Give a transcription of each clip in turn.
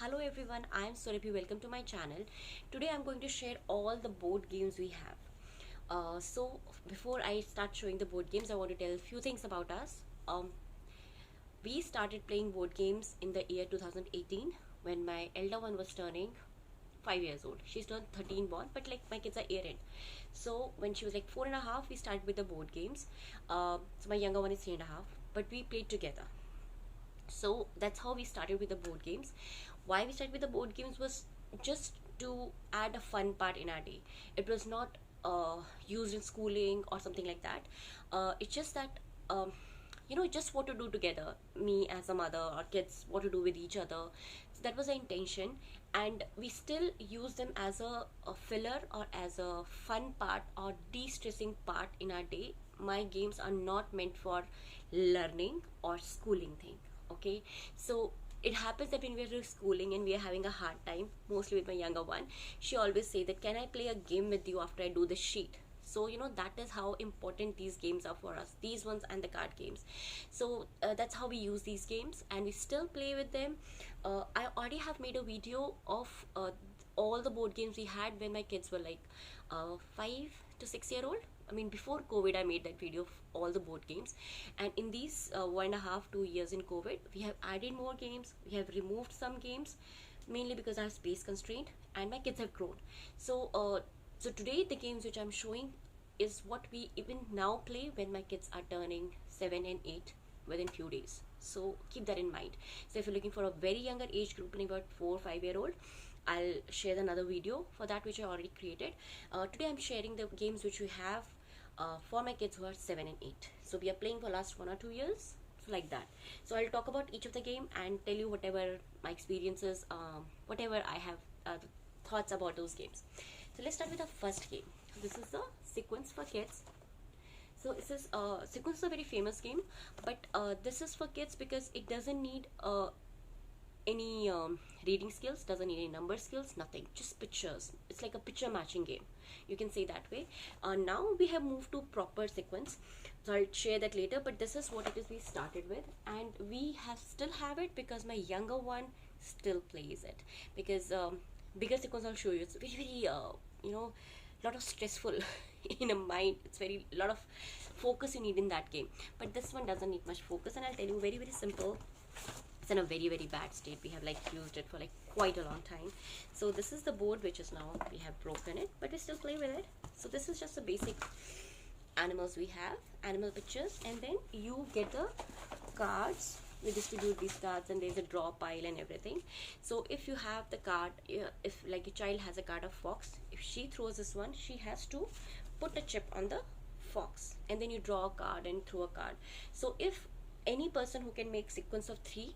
Hello everyone, I am Surabhi. Welcome to my channel. Today I'm going to share all the board games we have. So before I start showing the board games, I want to tell a few things about us. We started playing board games in the year 2018 when my elder one was turning 5 years old. She's turned 13 born, but like my kids are year end. So when she was like 4.5, we started with the board games. So my younger one is 3.5, but we played together. So that's how we started with the board games. Why we started with the board games was just to add a fun part in our day. It was not used in schooling or something like that. It's just that just what to do together, me as a mother or kids, what to do with each other. So that was the intention, and we still use them as a filler or as a fun part or de-stressing part in our day. My games are not meant for learning or schooling thing. Okay, so it happens that when we are schooling and we are having a hard time, mostly with my younger one, she always say that, can I play a game with you after I do the sheet? So that is how important these games are for us, these ones and the card games. So that's how we use these games, and we still play with them. I already have made a video of all the board games we had when my kids were like 5 to 6 year old. I mean, before COVID, I made that video of all the board games. And in these 1.5 to 2 years in COVID, we have added more games. We have removed some games, mainly because I have space constraint and my kids have grown. So today, the games which I'm showing is what we even now play when my kids are turning 7 and 8 within few days. So keep that in mind. So if you're looking for a very younger age group, like about 4 or 5 year old, I'll share another video for that which I already created. Today I'm sharing the games which we have for my kids who are 7 and 8. So we are playing for last 1 or 2 years, so like that. So I'll talk about each of the game and tell you whatever my experiences, whatever I have thoughts about those games. So let's start with the first game. This is the Sequence for Kids. So this is Sequence is a very famous game, but this is for kids because it doesn't need any reading skills, doesn't need any number skills, nothing, just pictures. It's like a picture matching game, you can say that way. Now we have moved to proper Sequence, so I'll share that later, but this is what it is we started with, and we still have it because my younger one still plays it, because bigger Sequence I'll show you, it's very lot of stressful in a mind. It's very lot of focus you need in that game, but this one doesn't need much focus, and I'll tell you very simple. It's in a very bad state. We have like used it for like quite a long time. So this is the board which is now, we have broken it, but we still play with it. So this is just the basic animals we have, animal pictures, and then you get the cards. We distribute these cards, and there's a draw pile and everything. So if you have the card, if like a child has a card of fox, if she throws this one, she has to put a chip on the fox, and then you draw a card and throw a card. So if any person who can make sequence of 3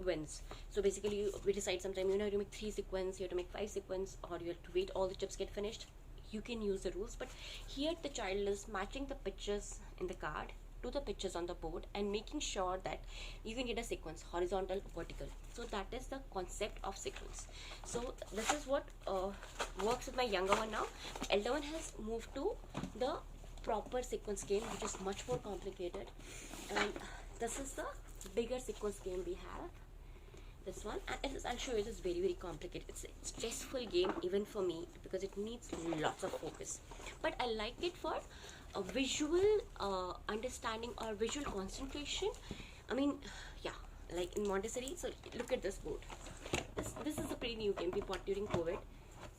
wins. So basically we decide sometime, you have to make 3 sequence, you have to make 5 sequence, or you have to wait all the chips get finished. You can use the rules, but here the child is matching the pictures in the card to the pictures on the board and making sure that you can get a sequence, horizontal, vertical. So that is the concept of sequence. So this is what works with my younger one now. Elder one has moved to the proper sequence game, which is much more complicated, and this is the bigger sequence game we have, this one, and I'll show you. This is very complicated. It's a stressful game even for me because it needs lots of focus, but I like it for a visual understanding or visual concentration. I mean, yeah, like in Montessori. So look at this board. This is a pretty new game we bought during COVID.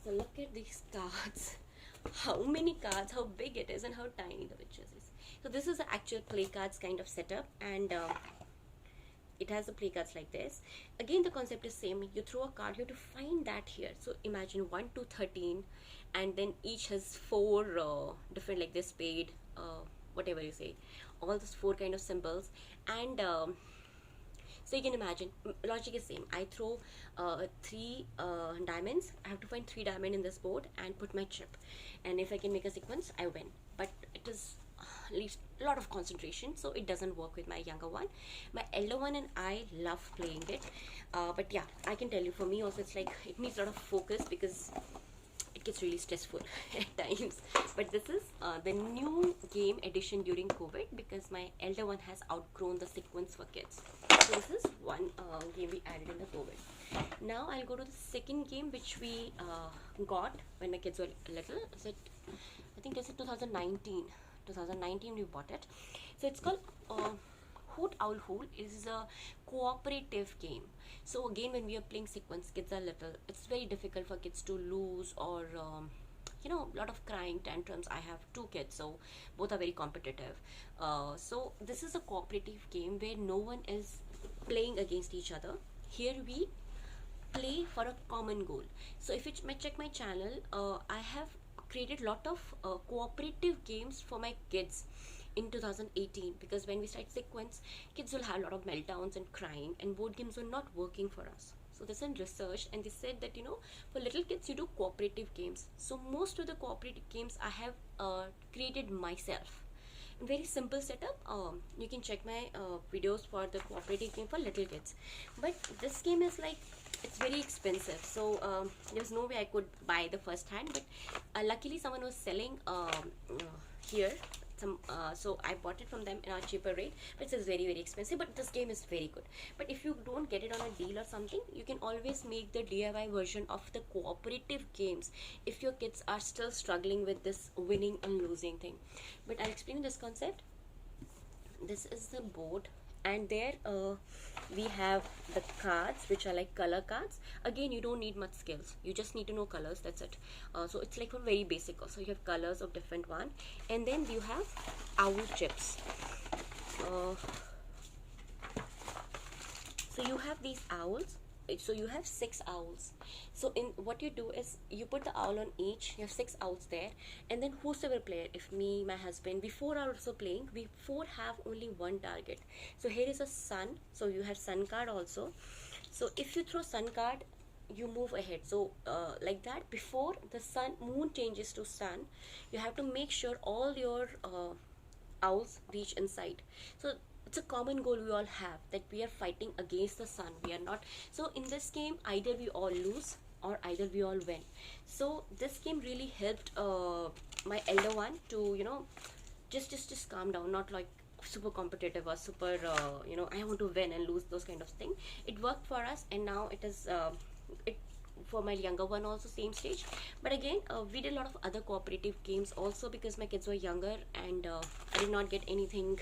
So look at these cards, how many cards, how big it is, and how tiny the pictures is. So this is the actual play cards kind of setup, and it has the play cards like this. Again, the concept is same. You throw a card, you have to find that here. So imagine 1 to 13, and then each has 4 different, like this spade, whatever you say, all those 4 kind of symbols, and so you can imagine, logic is same. I throw 3 diamonds. I have to find 3 diamonds in this board and put my chip, and if I can make a sequence, I win. But it is leaves a lot of concentration, so it doesn't work with my younger one. My elder one and I love playing it, but yeah, I can tell you, for me also, it's like it needs a lot of focus because it gets really stressful at times. But this is the new game edition during COVID because my elder one has outgrown the sequence for kids. So this is one game we added in the COVID. Now I'll go to the second game which we got when my kids were little. Is it? I think this is 2019. 2019 we bought it. So it's called Hoot Owl Hool. It is a cooperative game. So again, when we are playing sequence, kids are little. It's very difficult for kids to lose or a lot of crying tantrums. I have two kids, so both are very competitive. So this is a cooperative game where no one is playing against each other. Here we play for a common goal. So if you check my channel, I have created lot of cooperative games for my kids in 2018, because when we start sequence, kids will have a lot of meltdowns and crying, and board games were not working for us. So this is research, and they said that for little kids you do cooperative games. So most of the cooperative games I have created myself. Very simple setup. You can check my videos for the cooperative game for little kids. But this game is like, it's very expensive, so there's no way I could buy the first hand. But luckily someone was selling here some, so I bought it from them in a cheaper rate. But it's very expensive, but this game is very good. But if you don't get it on a deal or something, you can always make the DIY version of the cooperative games if your kids are still struggling with this winning and losing thing. But I'll explain this concept. This is the board, and there we have the cards, which are like color cards. Again, you don't need much skills, you just need to know colors, that's it. So it's like a very basic. So you have colors of different one, and then you have owl chips. So you have these owls. So you have 6 owls. So in what you do is you put the owl on each. You have 6 owls there, and then whosoever player, if me, my husband, we 4 are also playing, we 4 have only one target. So here is a sun, so you have sun card also. So if you throw sun card, you move ahead. So like that, before the moon changes to sun, you have to make sure all your owls reach inside. So it's a common goal we all have, that we are fighting against the sun. We are not. So in this game, either we all lose or either we all win. So this game really helped my elder one to just calm down, not like super competitive or super I want to win and lose, those kind of thing. It worked for us, and now it is it for my younger one also, same stage. But again, we did a lot of other cooperative games also, because my kids were younger, and I did not get anything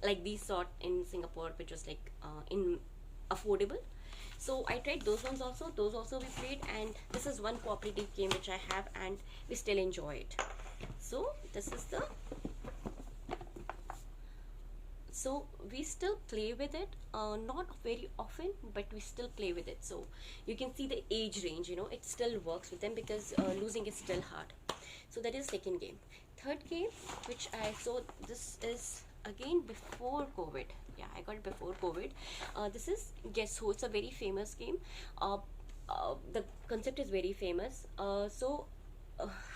like these sort in Singapore, which was like in affordable. So I tried those ones also. Those also we played, and this is one cooperative game which I have, and we still enjoy it. So this is the. So we still play with it, not very often, but we still play with it. So you can see the age range. It still works with them, because losing is still hard. So that is second game. Third game, which I saw, this is again before COVID. Yeah, I got it before COVID. This is Guess Who. It's a very famous game. The concept is very famous.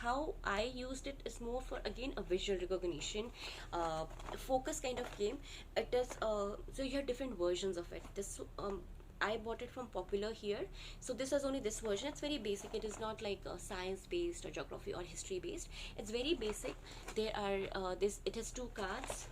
How I used it is more for, again, a visual recognition, focus kind of game. It is so you have different versions of it. This I bought it from Popular here. So this is only this version. It's very basic. It is not like science based or geography or history based. It's very basic. There are it has 2 cards.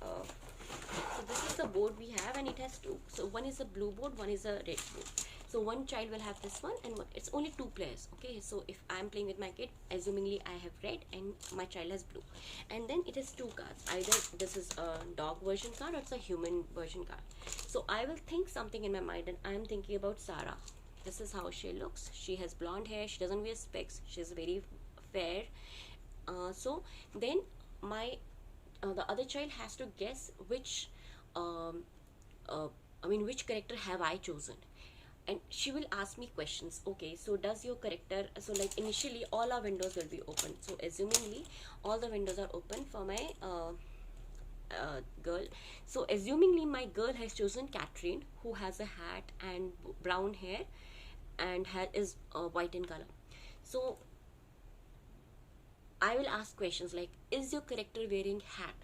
So this is the board we have, and it has 2. So one is a blue board, one is a red board. So one child will have this one, and it's only 2 players. Okay, so if I'm playing with my kid, assumingly I have red and my child has blue, and then it has 2 cards. Either this is a dog version card or it's a human version card. So I will think something in my mind, and I'm thinking about Sarah. This is how she looks. She has blonde hair. She doesn't wear specs. She's very fair. So then the other child has to guess which which character have I chosen, and she will ask me questions. Okay, so does your character, so like initially all our windows will be open. So assumingly all the windows are open for my girl. So assumingly my girl has chosen Catherine, who has a hat and brown hair and is white in color. So I will ask questions like, is your character wearing hat?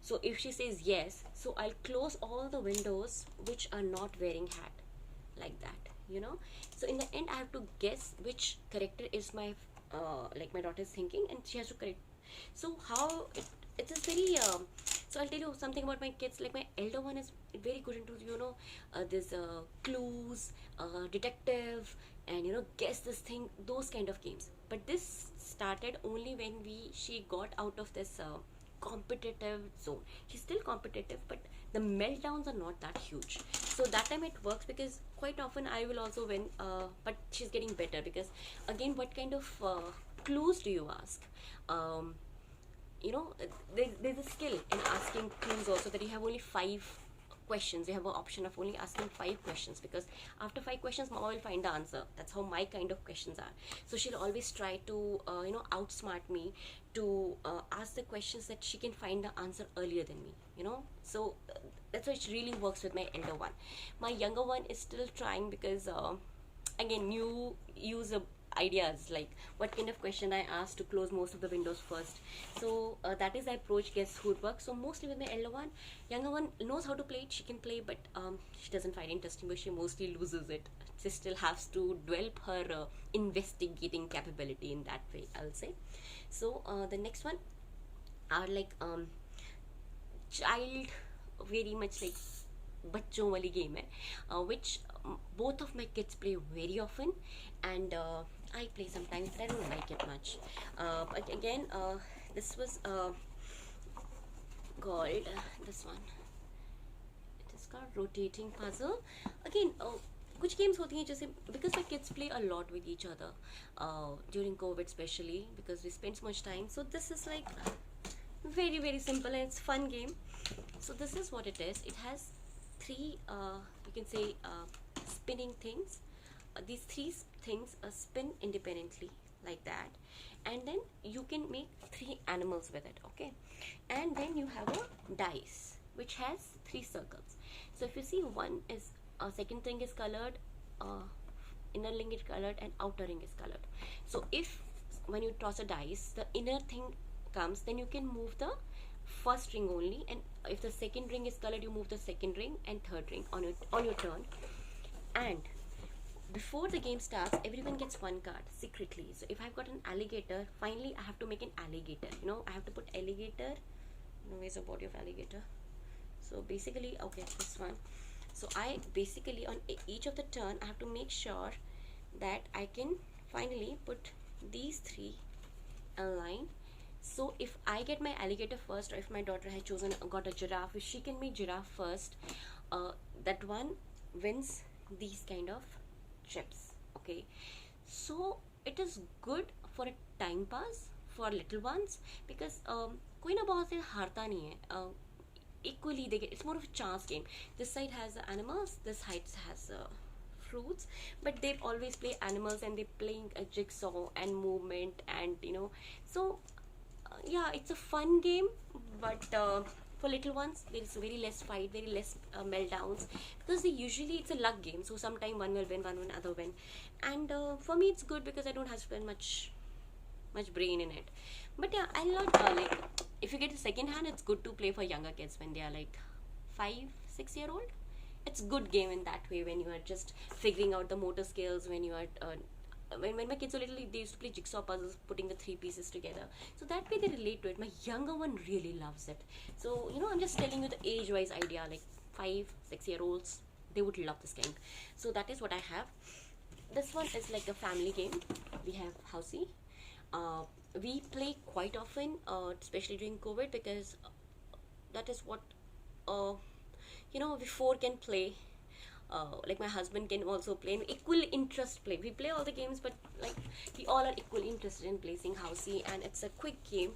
So if she says yes, so I'll close all the windows which are not wearing hat, like that. So in the end I have to guess which character is my like my daughter is thinking, and she has to correct. So how it is very So I'll tell you something about my kids. Like my elder one is very good into this clues, detective, and guess this thing, those kind of games. But this started only when she got out of this competitive zone. She's still competitive, but the meltdowns are not that huge. So that time it works because quite often I will also win, but she's getting better because again, what kind of clues do you ask? Um, there's a skill in asking clues also, that you have only 5 questions. You have an option of only asking 5 questions, because after 5 questions mama will find the answer. That's how my kind of questions are. So she'll always try to outsmart me to ask the questions that she can find the answer earlier than me. So that's why it really works with my elder one. My younger one is still trying because again, new user ideas, like what kind of question I asked to close most of the windows first. So that is the approach guess who would work. So mostly with my elder one. Younger one knows how to play it, she can play, but she doesn't find it interesting, but she mostly loses it. She still has to develop her investigating capability in that way, I'll say. So the next one are like child, very much like बच्चों वाली game है, which both of my kids play very often, and I play sometimes, but I don't like it much. But again, this was called this one. It is called rotating puzzle. Again, कुछ games होती हैं जैसे, because my kids play a lot with each other during COVID, especially because we spend so much time. So this is like very very simple and it's fun game. So this is what it is. It has 3 you can say spinning things. These 3 things spin independently like that, and then you can make 3 animals with it. Okay, and then you have a dice which has 3 circles. So if you see, one is second ring is colored, inner ring is colored, and outer ring is colored. So if when you toss a dice, the inner thing comes, then you can move the first ring only, and if the second ring is colored, you move the second ring and third ring on your turn. And before the game starts, everyone gets 1 card secretly. So if I've got an alligator, finally I have to make an alligator. I have to put alligator. Where's the body of alligator? So basically, okay, this one. So I basically, on each of the turn, I have to make sure that I can finally put these 3 in line. So if I get my alligator first, or if my daughter has got a giraffe, if she can make giraffe first, that one wins these kind of chips. Okay, so it is good for a time pass for little ones, because कोई ना बहुत से हारता नहीं है. Equally they get, it's more of a chance game. This side has animals, this side has fruits, but they always play animals, and they playing a jigsaw and movement, and so yeah, it's a fun game, but for little ones there is very less fight, very less meltdowns, because it's a luck game. So sometime one will win, one will other win, and for me it's good because I don't have to spend much brain in it. But yeah, I love like, if you get a second hand, it's good to play for younger kids when they are like 5-6 year old. It's good game in that way, when you are just figuring out the motor skills, when you are when my kids were little, they used to play jigsaw puzzles, putting the 3 pieces together. So that way they relate to it. My younger one really loves it. So I'm just telling you the age wise idea, like 5-6 year olds, they would love this game. So that is what I have. This one is like a family game. We have housey. We play quite often, especially during COVID, because that is what we 4 can play. Like my husband can also play, and equal interest play. We play all the games, but like we all are equally interested in playing housey, and it's a quick game.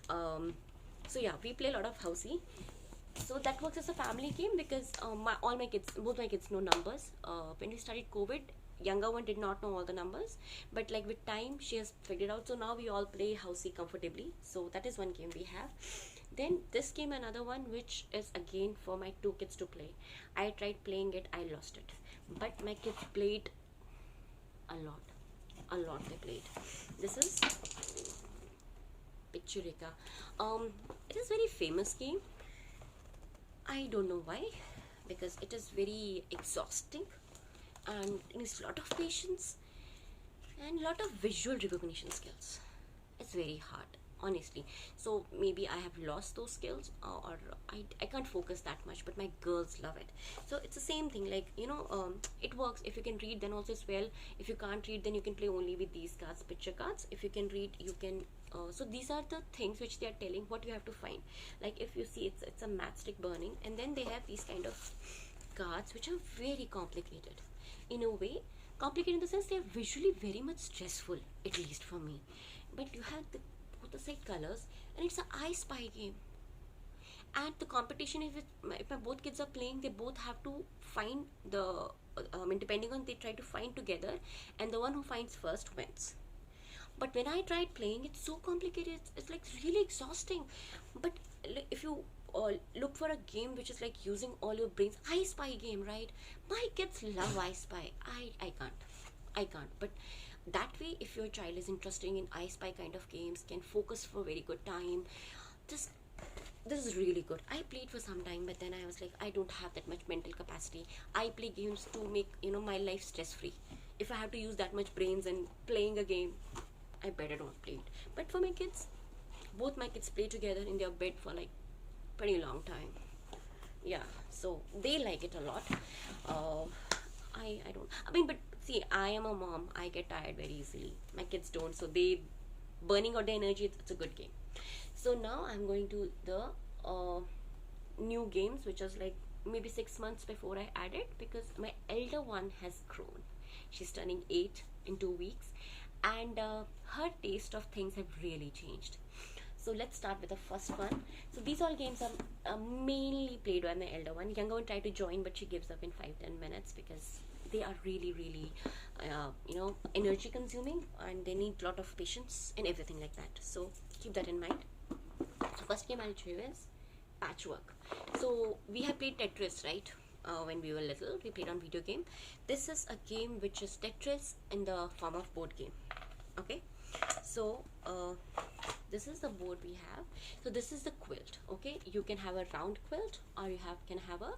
So yeah, we play a lot of housey. So that works as a family game, because both my kids know numbers. When we started COVID, younger one did not know all the numbers, but like with time she has figured out. So now we all play housey comfortably. So that is one game we have. Then this game, another one, which is again for my 2 kids to play. I tried playing it, I lost it, but my kids played a lot they played. This is Pictureka. It is very famous game. I don't know why, because it is very exhausting, and it needs a lot of patience and a lot of visual recognition skills. It's very hard. honestly. So maybe I have lost those skills, or I can't focus that much, but my girls love it. So it's the same thing, like, it works. If you can read, then also as well. If you can't read, then you can play only with these cards, picture cards. If you can read, you can, so these are the things which they are telling what you have to find. Like if you see, it's a matchstick burning, and then they have these kind of cards which are very complicated in a way. Complicated in the sense they are visually very much stressful, at least for me. But you have both the side colors, and it's an I Spy game. And the competition is, if my both kids are playing, they both have to find the, depending on, they try to find together, and the one who finds first wins. But when I tried playing, it's so complicated. It's like really exhausting. But if you look for a game which is like using all your brains, I Spy game, right? My kids love I Spy. I can't. But that way, if your child is interested in I Spy kind of games, can focus for a very good time. This this is really good. I played for some time, but then I was like, I don't have that much mental capacity. I play games to make my life stress free. If I have to use that much brains and playing a game, I better don't play it. But for my kids, both my kids play together in their bed for like pretty long time. Yeah, so they like it a lot. Uh, I don't. I mean, but see, I am a mom. I get tired very easily. My kids don't, so they burning out their energy. It's a good game. So now I'm going to the new games, which was like maybe 6 months before I added, because my elder one has grown. She's turning 8 in 2 weeks, and her taste of things have really changed. So let's start with the first one. So these all games are mainly played by my elder one. Younger one tried to join, but she gives up in 5-10 minutes because they are really, really, energy consuming, and they need a lot of patience and everything like that. So keep that in mind. So first game I'll show you is Patchwork. So we have played Tetris, right? When we were little, we played on video game. This is a game which is Tetris in the form of board game. Okay, so this is the board we have. So this is the quilt. Okay, you can have a round quilt, or you can have a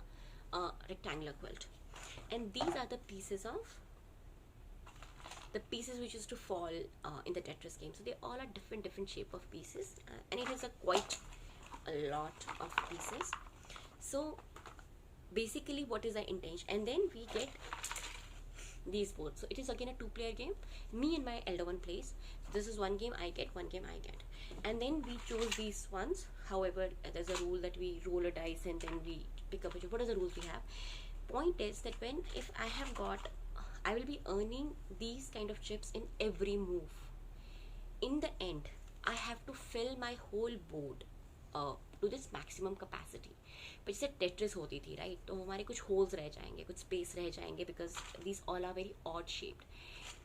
rectangular quilt, and these are the pieces which used to fall in the Tetris game. So they all are different shape of pieces, and it is quite a lot of pieces. So basically, what is the intention? And then we get these boards. So it is again a two-player game. Me and my elder one plays. This is one game I get, one game I get, and then we choose these ones. However, there's a rule that we roll a dice and then we pick up a chip. What are the rules we have? Point is that if I have got, I will be earning these kind of chips in every move. In the end, I have to fill my whole board to this maximum capacity. But जैसे Tetris होती थी, right? तो हमारे कुछ holes रह जाएंगे, कुछ space रह जाएंगे, because these all are very odd shaped.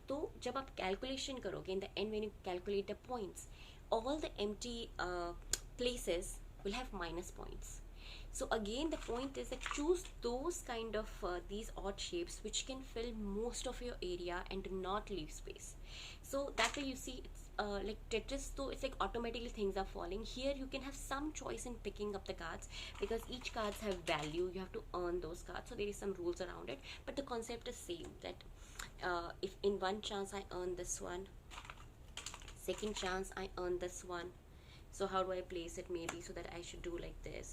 तो जब आप कैलकुलेशन करोगे, in the end when you calculate the points, all the empty places will have minus points. So again, the point is that choose those kind of these odd shapes which can fill most of your area and do not leave space. So that way you see it's like Tetris, so it's like automatically things are falling. Here you can have some choice in picking up the cards, because each cards have value. You have to earn those cards, so there is some rules around it. But the concept is same, that if in one chance I earn this one, second chance I earn this one. So how do I place it? Maybe so that I should do like this,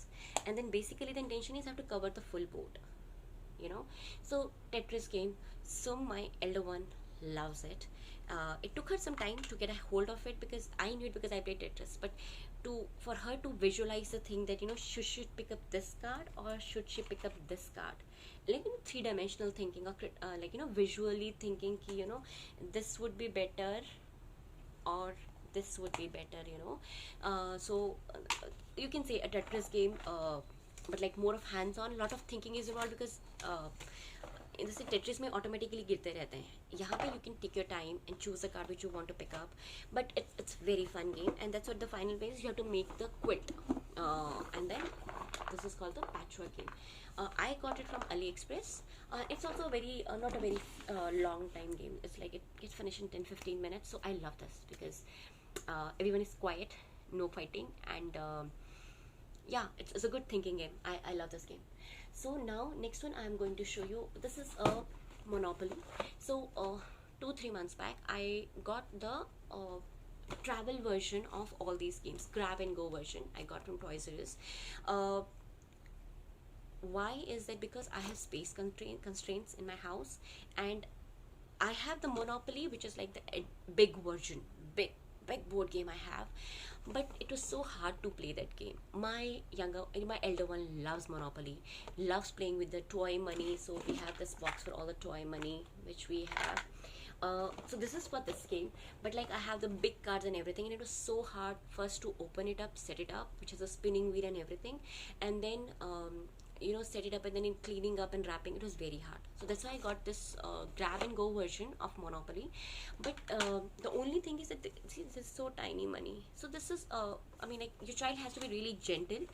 and then basically the intention is I have to cover the full board, So Tetris game. So my elder one loves it. It took her some time to get a hold of it, because I knew it because I played Tetris. But for her to visualize the thing that should she pick up this card or should she pick up this card, like three-dimensional thinking, or visually thinking ki, this would be better or this would be better, so you can say a Tetris game, but like more of hands-on. Lot of thinking is involved, because in the Tetris में automatically गिरते रहते हैं. यहाँ पे you can take your time and choose a card which you want to pick up, but it's very fun game, and that's what the final phase is. You have to make the quilt, and then this is called the Patchwork game. I got it from AliExpress. It's also very not a very long time game. It's like it gets finished in 10-15 minutes. So I love this because everyone is quiet, no fighting, and yeah, it's a good thinking game. I love this game. So now next one I'm going to show you. This is a Monopoly. So 2-3 months back I got the travel version of all these games, grab and go version I got from Toys R Us. uh, why is that? Because I have space constraints in my house, and I have the Monopoly, which is like the big version, big board game I have, but it was so hard to play that game. My elder one loves Monopoly, loves playing with the toy money. So we have this box for all the toy money which we have. So this is for this game, but like I have the big cards and everything, and it was so hard first to open it up, set it up, which is a spinning wheel and everything, and then set it up, and then in cleaning up and wrapping, it was very hard. So that's why I got this grab and go version of Monopoly. But the only thing is that see, this is so tiny money. So this is I mean, like, your child has to be really gentle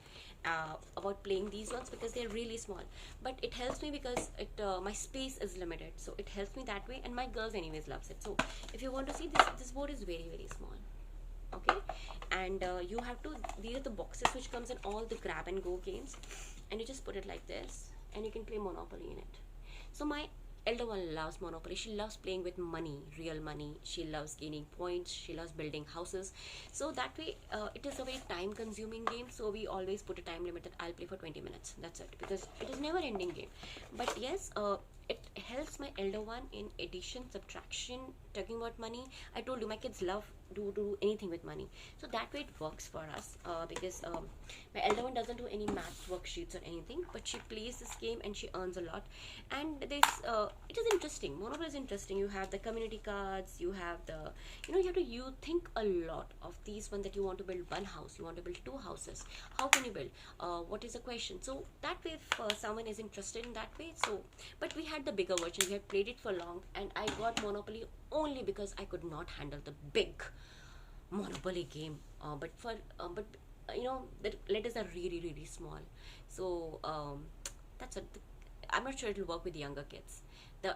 about playing these ones because they're really small. But it helps me because it my space is limited, so it helps me that way. And my girls anyways loves it. So if you want to see, this board is very very small. Okay, and you have to, these are the boxes which comes in all the grab and go games, and you just put it like this, and you can play Monopoly in it. So my elder one loves Monopoly. She loves playing with money, real money. She loves gaining points. She loves building houses. So that way, it is a very time-consuming game. So we always put a time limit that I'll play for 20 minutes. That's it, because it is never-ending game. But yes, it helps my elder one in addition, subtraction, talking about money. I told you my kids love do anything with money, so that way it works for us, because my elder one doesn't do any math worksheets or anything, but she plays this game and she earns a lot. And this it is interesting. Monopoly is interesting. You have the community cards, you have the, you think a lot of these one, that you want to build one house, you want to build two houses, how can you build, what is the question. So that way, if someone is interested in that way. So but we had the bigger version, we had played it for long, and I got Monopoly only because I could not handle the big Monopoly game. But the letters are really really small. So that's it. I'm not sure it'll work with younger kids. The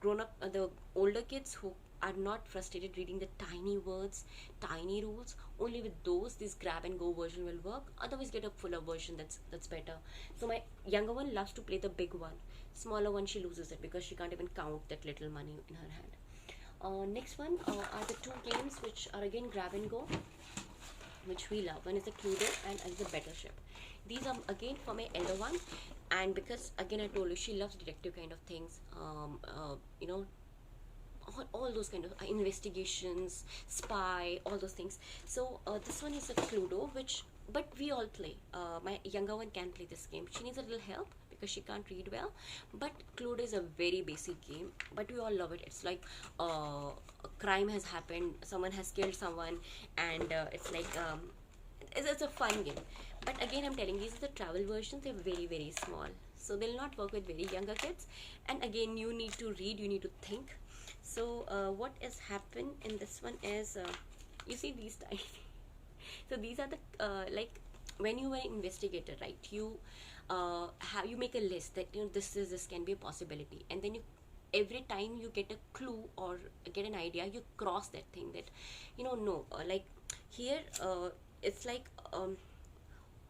the older kids who are not frustrated reading the tiny words, tiny rules, only with those, this grab and go version will work. Otherwise, get a fuller version. That's better. So my younger one loves to play the big one. Smaller one, she loses it because she can't even count that little money in her hand. Next one are the two games which are again grab and go, which we love. One is the Cluedo and is the Battleship. These are again for my elder one, and because again I told you she loves detective kind of things. All those kind of investigations, spy, all those things. So this one is a Cluedo, which but we all play. My younger one can play this game. She needs a little help because she can't read well. But Cluedo is a very basic game, but we all love it. It's like a crime has happened, someone has killed someone, and it's like it's a fun game. But again, I'm telling, these are the travel versions. They're very very small, so they'll not work with very younger kids. And again, you need to read, you need to think. So what has happened in this one is, you see these tiny. So these are the like when you were an investigator, right? You you make a list that this can be a possibility, and then you, every time you get a clue or get an idea, you cross that thing that no, like here it's like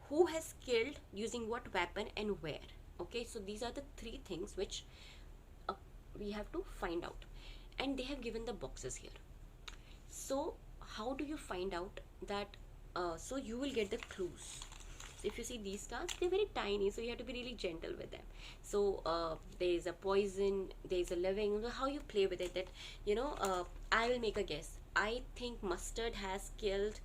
who has killed, using what weapon, and where. Okay, so these are the three things which we have to find out, and they have given the boxes here. So how do you find out that? So you will get the clues. So if you see these cards, they're very tiny, so you have to be really gentle with them. So there is a poison, there is a living. How you play with it, that I will make a guess. I think Mustard has killed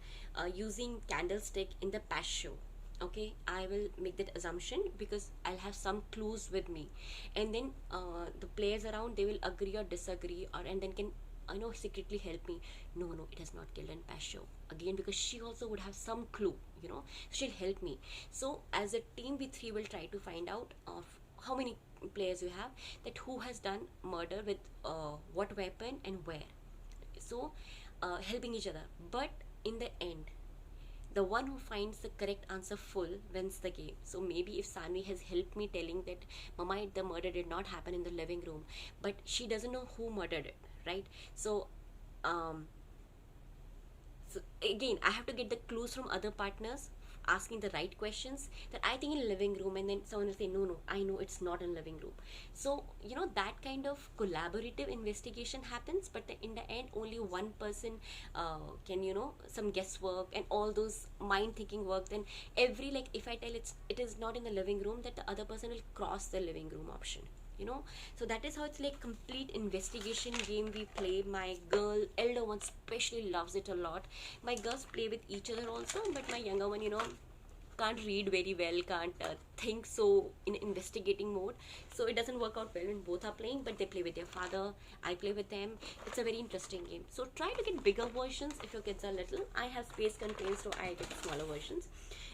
using candlestick in the past show. Okay, I will make that assumption because I'll have some clues with me, and then the players around, they will agree or disagree, or and then can secretly help me. No, it has not killed in past show. Again, because she also would have some clue, she'll help me. So as a team, we three will try to find out of how many players you have, that who has done murder with what weapon and where. So helping each other. But in the end, the one who finds the correct answer full wins the game. So maybe if Sanvi has helped me telling that Mama, the murder did not happen in the living room, but she doesn't know who murdered it, right? So so again, I have to get the clues from other partners asking the right questions, that I think in living room, and then someone will say, no, no, I know it's not in living room. So that kind of collaborative investigation happens, but in the end only one person can, some guesswork and all those mind thinking work. Then every, like, if I tell it is not in the living room, that the other person will cross the living room option. So that is how it's like complete investigation game we play. My girl elder one especially loves it a lot. My girls play with each other also, but my younger one, can't read very well, can't think so in investigating mode. So it doesn't work out well when both are playing, but they play with their father, I play with them. It's a very interesting game. So try to get bigger versions if your kids are little. I have space contained, so I get smaller versions.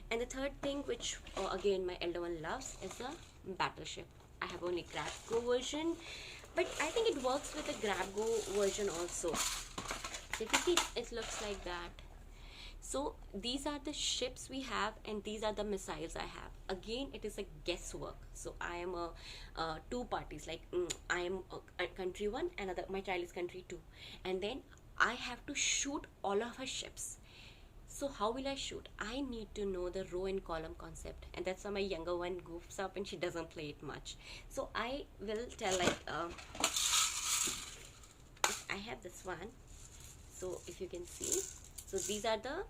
And the third thing, which again my elder one loves, is a Battleship. I have only grab go version, but I think it works with a grab go version also. So if you see, it looks like that. So these are the ships we have, and these are the missiles I have. Again, it is a guesswork. So I am two parties, like I am a country one, another, my child is country two, and then I have to shoot all of her ships. So how will I shoot? I need to know the row and column concept, and that's why my younger one goofs up and she doesn't play it much. So I will tell, like, I have this one. So if you can see, so these are the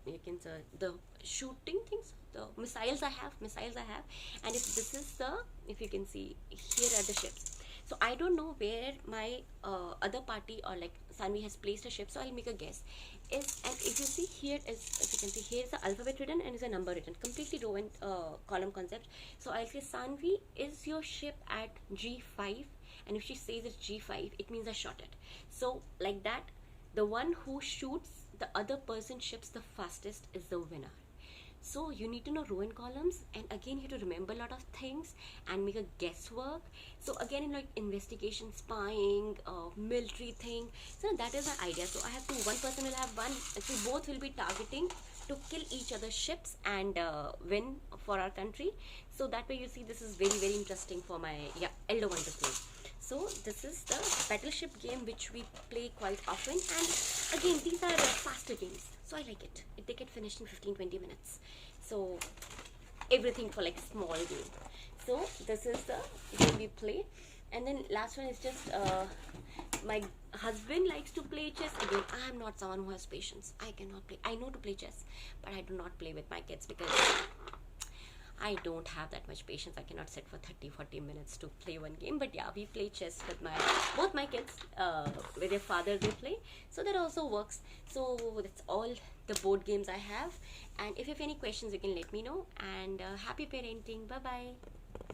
you can say the shooting things, the missiles I have, and if this is the, if you can see, here are the ships. So I don't know where my other party, or like Sanvi, has placed a ship, so I'll make a guess. And if you see, here is, if you can see, here is the alphabet written and is a number written, completely row and column concept. So I'll say, Sanvi, is your ship at G5? And if she says it's G5, it means I shot it. So like that, the one who shoots the other person's ships the fastest is the winner. So you need to know row and columns, and again you have to remember a lot of things and make a guesswork. So again, in like investigation, spying, military thing, so that is the idea. So I have two, one person will have one, so both will be targeting to kill each other's ships and win for our country. So that way, you see, this is very, very interesting for my elder one to play. So this is the Battleship game which we play quite often, and again, these are faster games, so I like it. They get finished in 15-20 minutes. So everything for like small game. So this is the game we play. And then last one is just my husband likes to play chess. Again, I am not someone who has patience. I cannot play. I know to play chess, but I do not play with my kids because I don't have that much patience. I cannot sit for 30-40 minutes to play one game. But yeah, we play chess with both my kids. With their father they play. So that also works. So that's all the board games I have. And if you have any questions, you can let me know. And happy parenting. Bye-bye.